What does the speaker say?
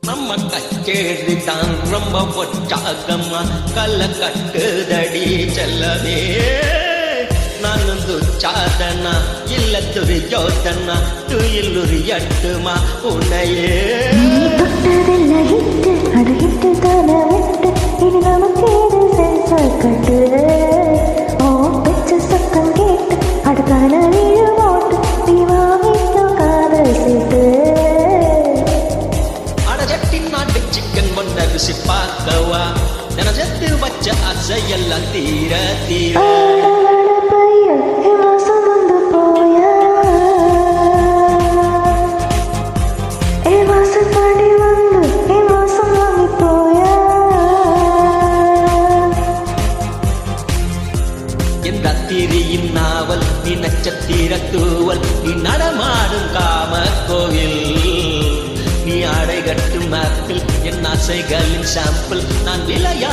நம்ம கச்சேரி தான் ரொம்ப பொற்றாகமா கல்ல கட்டுதடி செல்லவே ನಾನು ದುಚ್ಚಾದನ ಇಲ್ಲ ದುರ್ಯೋಧನ ತುಯಿಲ್ಲುರಿ ಎಟ್ಟುಮಾ ಉಣಯೇ தொட்டதெல்ல ஹிட்டு அட ஹிட்டு தான விட்டு இனி நமக்கேது சென்சார் கட்டு ஓ பெச்ச சத்தம் கேட்டு அடுக்கான வீடு ஓட்டு நீ வாங்கிக்கும் காதல் சீட்டு அடஜட்டின் நாட்டு சிக்கன் ஒன்றை ருசி பார்க்கவா தினசத்து வச்ச அசையெல்லாம் தீர தீர திரியின் நாவல் நீ நட்சத்திர தூவல் நீ நடமாடும் காம கோவில் நீ ஆடை கட்டும் ஆப்பிள் என் ஆசைகளின் சாம்பிள் நான் விளையா